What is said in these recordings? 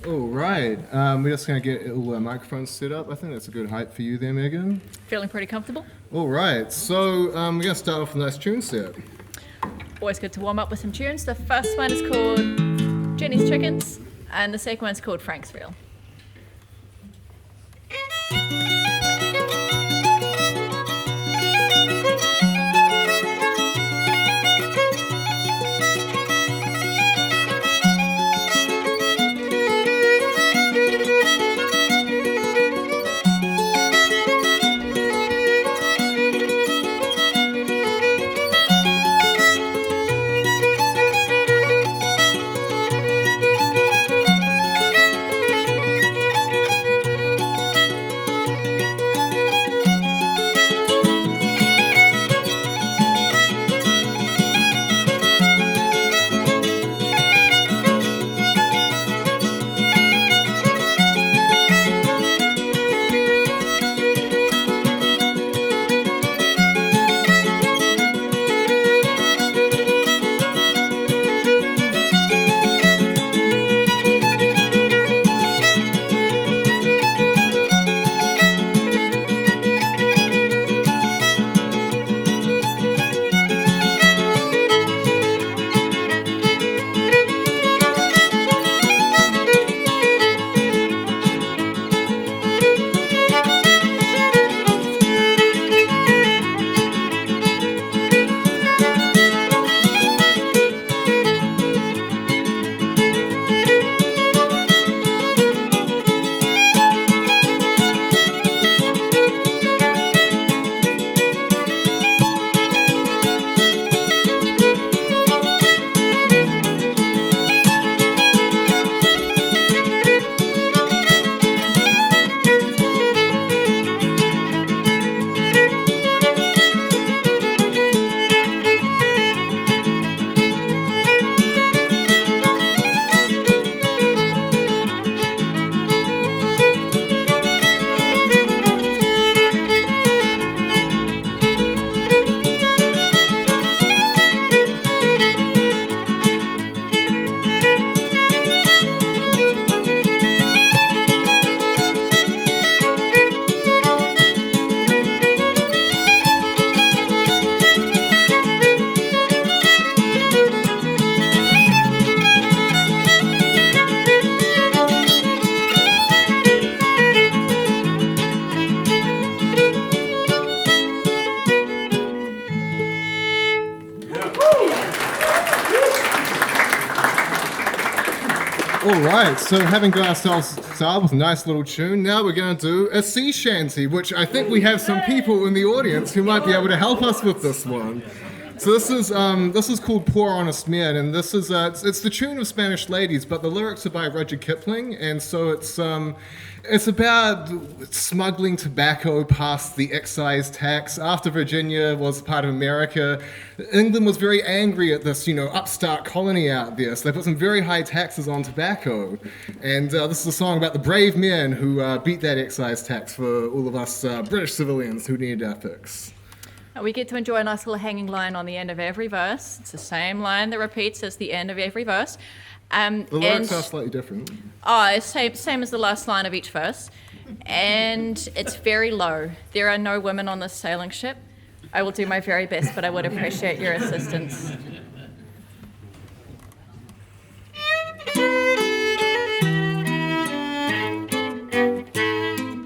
All right, we're just going to get all our microphones set up. I think that's a good height for you there, Megan. Feeling pretty comfortable? All right, so we're going to start off with a nice tune set. Always good to warm up with some tunes. The first one is called Jenny's Chickens, and the second one's called Franksville. Alright, so having got ourselves started with a nice little tune, now we're going to do a sea shanty, which I think we have some people in the audience who might be able to help us with this one. So this is called Poor Honest Men, and this is it's the tune of Spanish Ladies, but the lyrics are by Rudyard Kipling, and so it's about smuggling tobacco past the excise tax. After Virginia was part of America, England was very angry at this, upstart colony out there, so they put some very high taxes on tobacco. And this is a song about the brave men who beat that excise tax for all of us British civilians who needed our fix. We get to enjoy a nice little hanging line on the end of every verse. It's the same line that repeats as the end of every verse. The lyrics are slightly different. It's same as the last line of each verse. And it's very low. There are no women on this sailing ship. I will do my very best, but I would appreciate your assistance.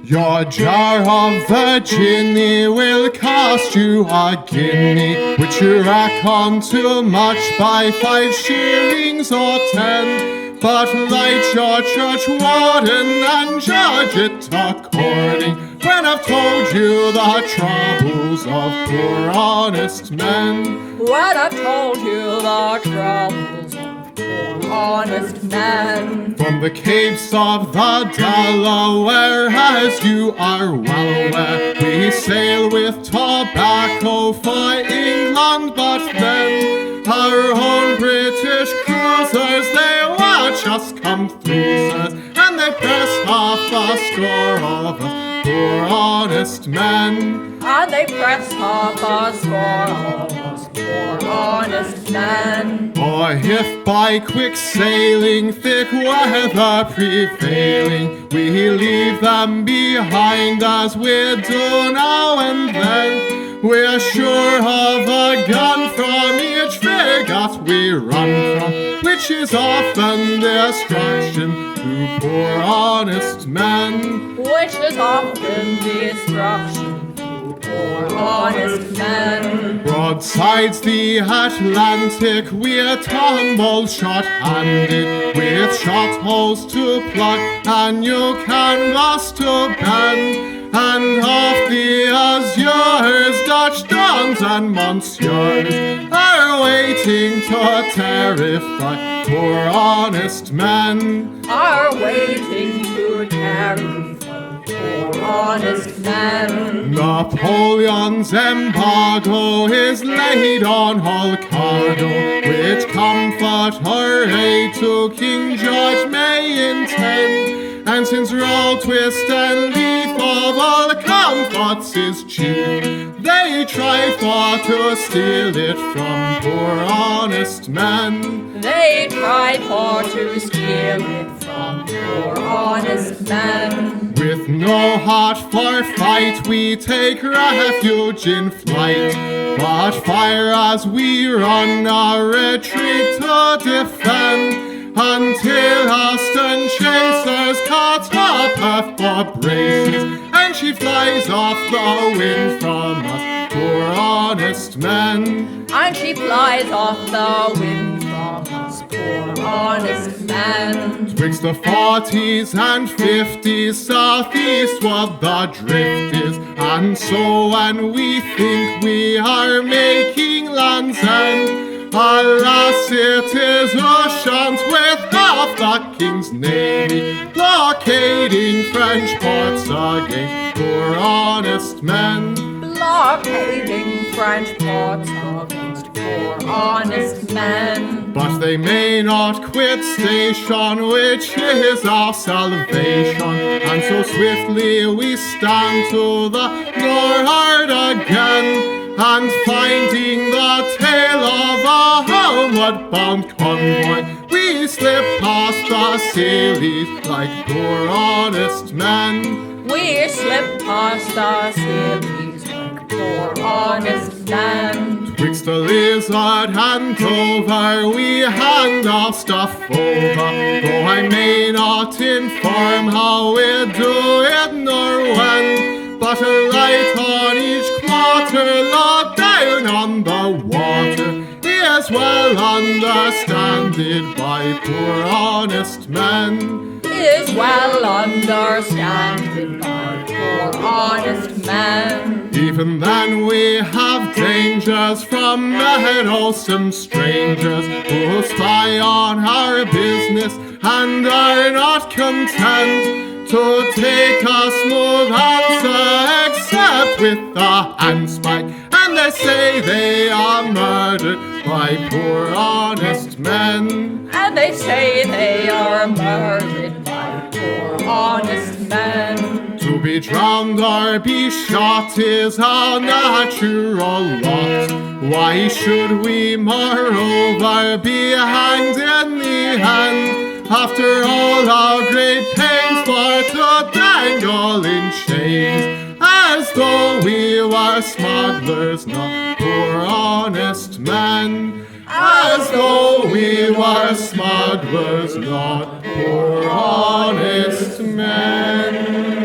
Your jar of Virginia will cost you a guinea, which you reckon too much by 5 shillings or 10. But light your church warden and judge it according, when I've told you the troubles of poor honest men. When I've told you the troubles of poor honest men. From the capes of the Delaware, as you are well aware, we sail with tobacco for England, but then our own British cruisers, they watch us come through, sirs, and they press half a score of us poor honest men. And they press half a score of us poor honest man. Or if by quick sailing, thick weather prevailing, we leave them behind as we do now and then, we're sure of a gun from each frigate we run from, which is often destruction to poor honest men. Which is often destruction to poor honest men. Broadsides the Atlantic we're tumbled short-handed, with shot holes to plug and new canvas to bend. And off the Azures, Dutch Dons and Monsieurs are waiting to terrify poor honest men. Are waiting to terrify poor honest men. Napoleon's embargo is laid on all cargo, which comfort or aid to King George may intend. And since roll, twist, and leaf of all comforts is cheap, they try for to steal it from poor honest men. They tried for to steal it from poor honest men. With no heart for fight, we take refuge in flight, but fire as we run our retreat to defend. Until our stern chasers caught up her for braces, and she flies off the wind from us, poor honest men. And she flies off the wind from us, poor honest men. Twixt the 40s and 50s, southeastward the drift is, and so when we think we are making land's end, alas, it is Ushant with half the King's Navy, blockading French ports against poor honest men. Blockading French ports against poor honest men. But they may not quit station, which is our salvation, and so swiftly we stand to the northward again. And finding the tail of a homeward bound convoy, we slip past the Sealies like poor honest men. We slip past the Sealies like poor honest men. Twixt the Lizard and Dover, we hand our stuff over, though I may not inform how we do it nor when. But a light on each quarter, low down on the water, is well understood by poor honest men. Is well understood by poor honest men. Even then we have dangers from meddlesome strangers, who spy on our business and are not content to take a smooth answer except with a handspike. And they say they are murdered by poor honest men. And they say they are murdered by poor honest men. To be drowned or be shot is our natural lot. Why should we moreover be hanged in the end? After all our great pains for to dangle in chains, as though we were smugglers, not poor honest men. As though we were smugglers, not poor honest men.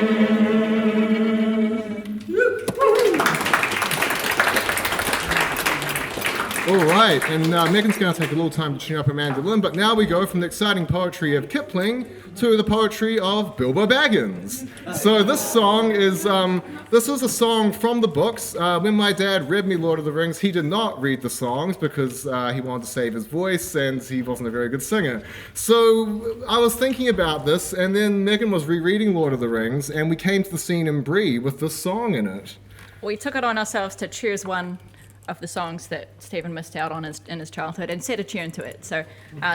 All right, and Megan's going to take a little time to tune up her mandolin, but now we go from the exciting poetry of Kipling to the poetry of Bilbo Baggins. So this song is, this was a song from the books. When my dad read me Lord of the Rings, he did not read the songs because he wanted to save his voice and he wasn't a very good singer. So I was thinking about this, and then Megan was rereading Lord of the Rings, and we came to the scene in Bree with this song in it. We took it on ourselves to choose one of the songs that Stephen missed out on in his childhood and set a tune to it. So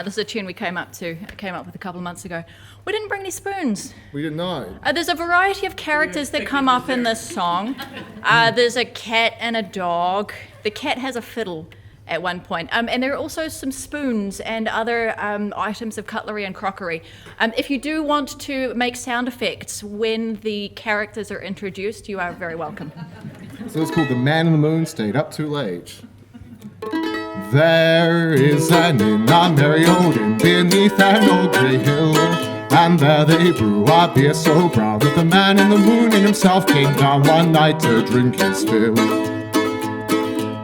this is a tune we came up with a couple of months ago. We didn't bring any spoons. We did not. There's a variety of characters that come up in this song. There's a cat and a dog. The cat has a fiddle. at one point. And there are also some spoons and other items of cutlery and crockery. If you do want to make sound effects when the characters are introduced, you are very welcome. So it's called The Man in the Moon Stayed Up Too Late. There is an inn, a merry old inn, beneath an old grey hill, and there they brew a beer so brown that the man in the moon in himself came down one night to drink his fill.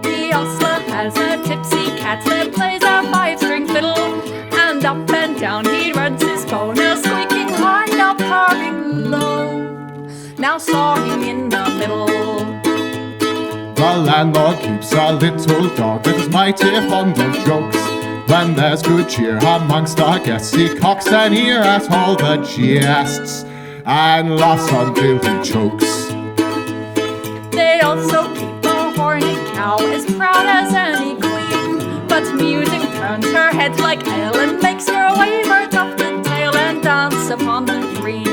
The ostler has a tipsy cat that plays a five-string fiddle, and up and down he runs his bow, now squeaking high, now purring low, now sawing in the middle. The landlord keeps a little dog that is mighty fond of jokes. When there's good cheer amongst our guests, he cocks an ear at all the jests and laughs until he chokes. They also keep a horny cow as proud as any queen, but music turns her head like ale and makes her wave her tufted tail and dance upon the green.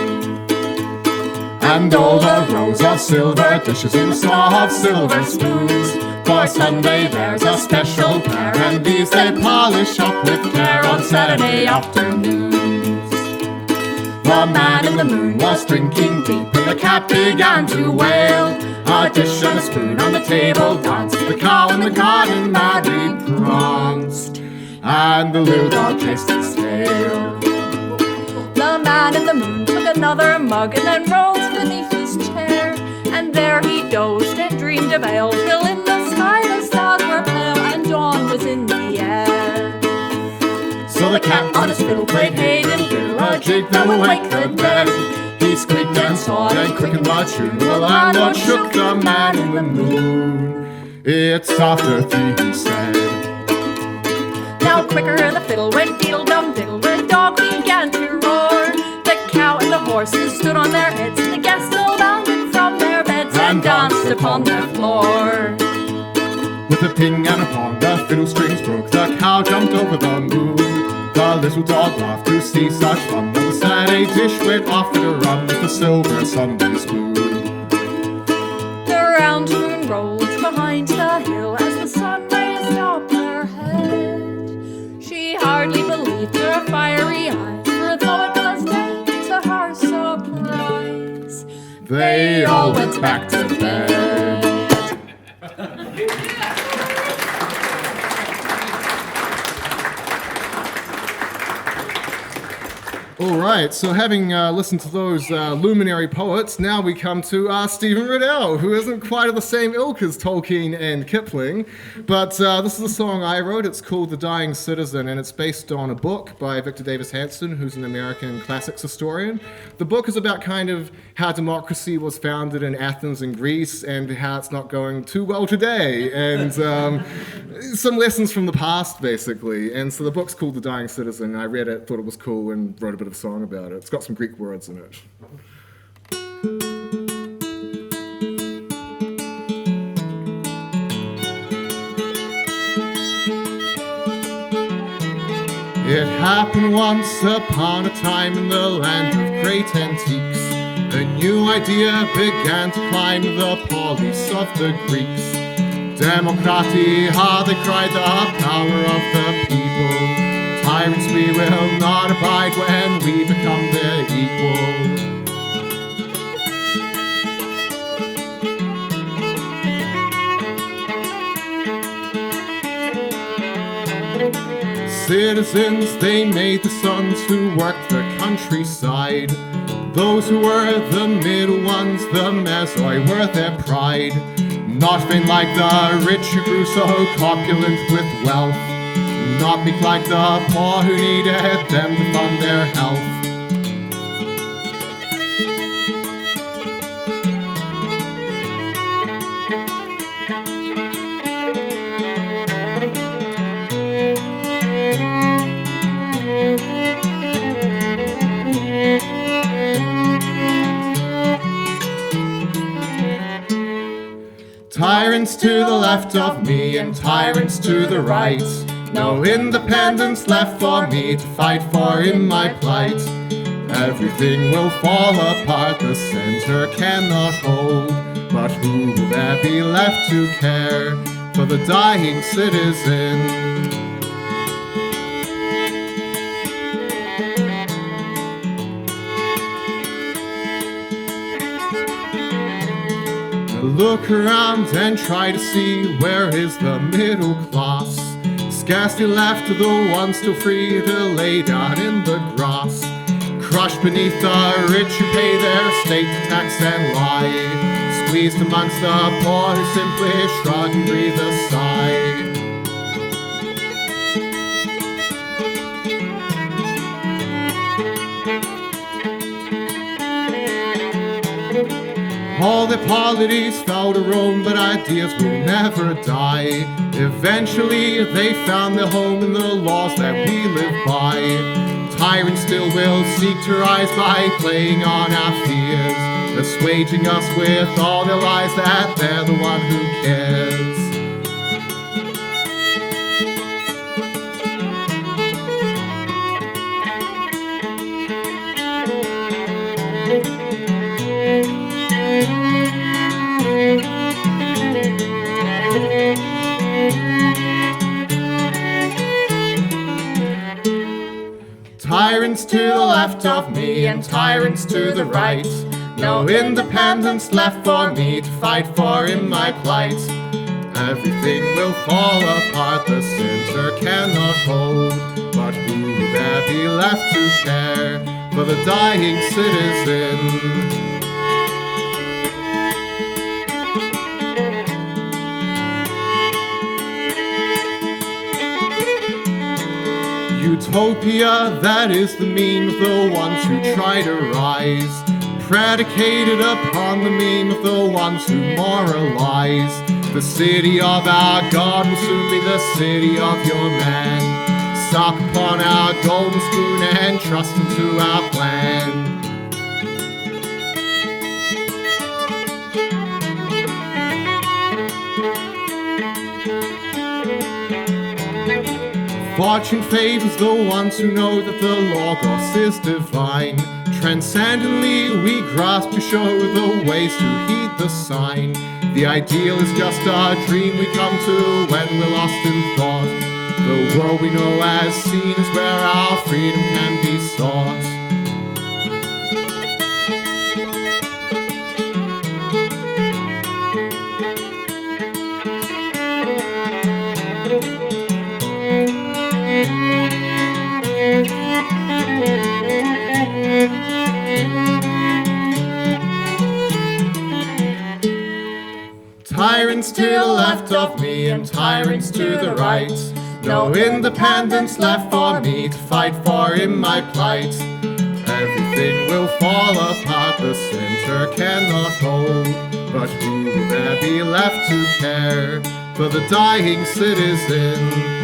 And all the rows of silver dishes in the store of silver spoons, for Sunday there's a special pair, and these they polish up with care on Saturday afternoons. The man in the moon was drinking deep, and the cat began to wail. A dish and a spoon on the table danced, the cow in the garden madly pranced, and the little dog chased its tail. The man in the moon took another mug and then rolled beneath his chair, and there he dozed and dreamed of ale till in the sky the stars were pale and dawn was in the air. So the cat on his fiddle played hey diddle diddle, a jig that would wake the dead. He squeaked and sawed and quickened the tune, the landlord shook the man in the moon. It's after 3, he said. Now quicker the fiddle went diddle-dum diddle, the dog began to roar. The cow and the horses stood on their heads, and the guests all bounded from their beds and danced upon the floor. With a ping and a pong, the fiddle strings broke, the cow jumped over the moon. The little dog laughed to see such fun, and the Saturday dish went off at a run with the silver Sunday spoon. The round moon rolled behind the hill as the sun raised up her head. She hardly believed her fiery eyes, for though it was day, to her surprise, They all went back to bed. All right, so having listened to those luminary poets, now we come to Stephen Riddell, who isn't quite of the same ilk as Tolkien and Kipling, but this is a song I wrote. It's called The Dying Citizen, and it's based on a book by Victor Davis Hanson, who's an American classics historian. The book is about kind of how democracy was founded in Athens and Greece and how it's not going too well today, and some lessons from the past, basically. And so the book's called The Dying Citizen, and I read it, thought it was cool, and wrote a bit of a song about it. It's got some Greek words in it. It happened once upon a time in the land of great antiques. A new idea began to climb the polis of the Greeks. Democratia, they cried, the power of the people. Tyrants we will not abide when we become their equal. Citizens, they made the sons who worked the countryside. Those who were the middle ones, the mesoi, were their pride. Not vain like the rich who grew so corpulent with wealth. Not meek like the poor who needed them to fund their health. Tyrants to the left of me and tyrants to the right. No independence left for me to fight for in my plight. Everything will fall apart, the center cannot hold. But who will there be left to care for the dying citizen. Look around and try to see where is the middle class. Scarcely left of the ones still free to lay down in the grass. Crushed beneath the rich who pay their state tax and lie. Squeezed amongst the poor who simply shrug and breathe a sigh. All their polities fell to Rome, but ideas will never die. Eventually they found their home in the laws that we live by. Tyrants still will seek to rise by playing on our fears, assuaging us with all their lies that they're the one who cares. Tyrants to the left of me and tyrants to the right. No independence left for me to fight for in my plight. Everything will fall apart, the center cannot hold. But who will there be left to care for the dying citizen? Utopia, that is the meme of the ones who try to rise, predicated upon the meme of the ones who moralize. The city of our God will soon be the city of your man. Suck upon our golden spoon and trust into our plan. Fortune favors the ones who know that the Logos is divine. Transcendently we grasp to show the ways to heed the sign. The ideal is just a dream we come to when we're lost in thought. The world we know as seen is where our freedom can be sought. Tyrants to the left of me and tyrants to the right. No independence left for me to fight for in my plight. Everything will fall apart, the center cannot hold. But who will there be left to care for the dying citizen?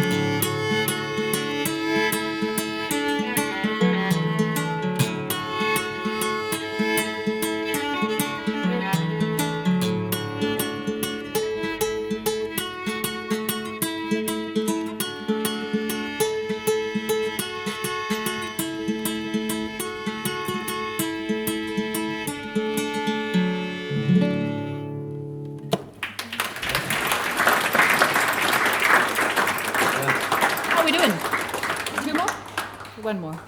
One more.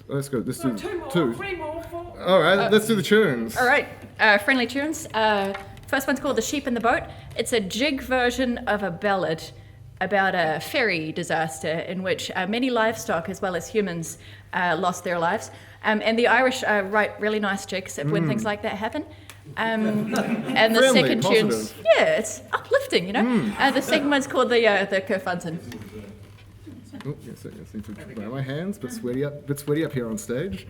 Let's go. Let's do Two more, two. 3 more, 4. All right, let's do the tunes. All right, friendly tunes. First one's called The Sheep in the Boat. It's a jig version of a ballad about a ferry disaster in which many livestock as well as humans lost their lives. And the Irish write really nice jigs when things like that happen. And the Friendly, second positive. tune's, yeah, it's uplifting, you know. The second one's called the Kerfunten. Oh, yes, I need to dry my hands, bit sweaty up here on stage.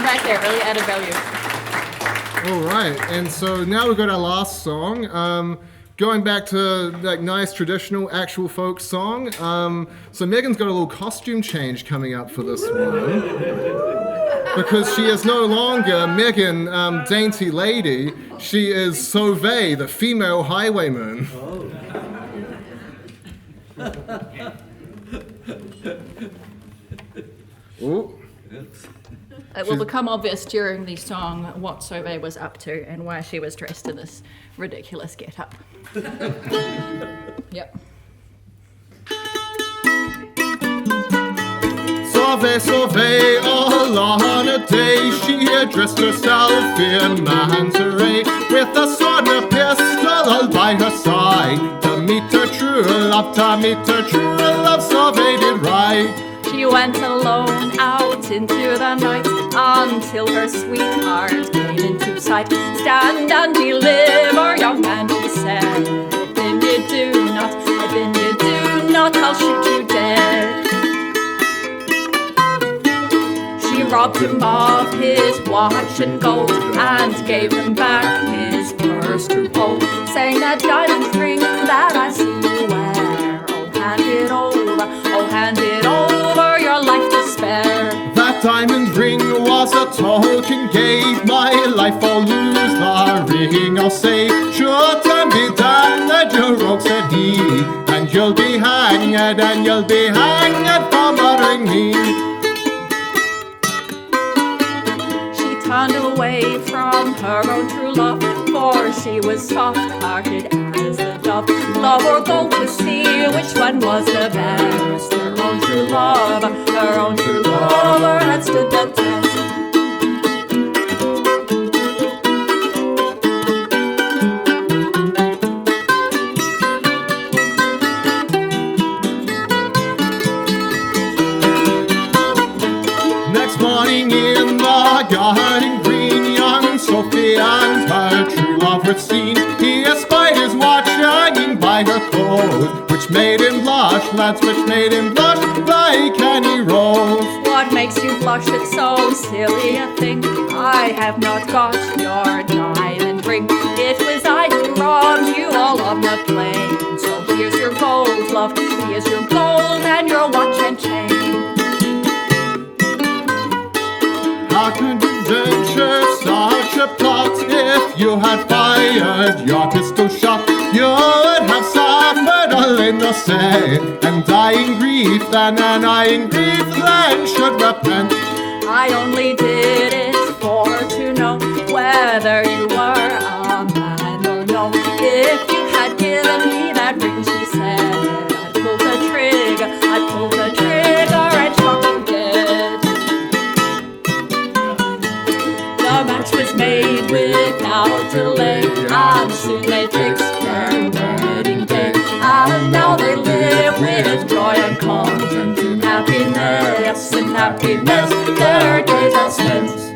Back there, really added value. All right, and so now we've got our last song. Going back to that nice traditional actual folk song. So Megan's got a little costume change coming up for this one. Because she is no longer Megan, Dainty Lady. She is Sovay, the female highwayman. Oh. It will become obvious during the song what Sovay was up to and why she was dressed in this ridiculous get-up. Yep. Sovay, Sovay, all on a day, she had dressed herself in man's array, with a sword and a pistol all by her side, to meet her true love, Sovay did ride. She went alone out into the night until her sweetheart came into sight. Stand and deliver, young man, she said. I bid you do not, I'll shoot you dead. She robbed him of his watch and gold and gave him back his purse to hold, saying that diamond ring that I see you wear, oh hand it over, your life to spare. That diamond ring was a token, gave my life, I'll lose the ring, I'll say, sure time be damned, your rogue, said he, and you'll be hanged for murdering me. She turned away from her own true love, for she was soft-hearted as the dove. Love or gold to see which one was the best. Her own true lover had stood the test. Next morning in the garden green, young Sophie and her true love were seen. He espied his watch hanging by her coat, which made him blush, lads, which made him blush like any rose. What makes you blush at so silly a thing? I have not got your diamond ring. It was I who robbed you all of the plain. So here's your gold, love, here's your gold and your watch and chain. How could you venture such a plot? If you had fired your pistol shot, you would have suffered all in the say, and dying grief then should repent. I only did it for to know whether you were a man or no. If you had given me that ring, she said, I'd pull the trigger, I'd pull the trigger and shot you dead. The match was made without delay, and soon they fixed their wedding day. And now they live with joy and content and happiness, their days are spent.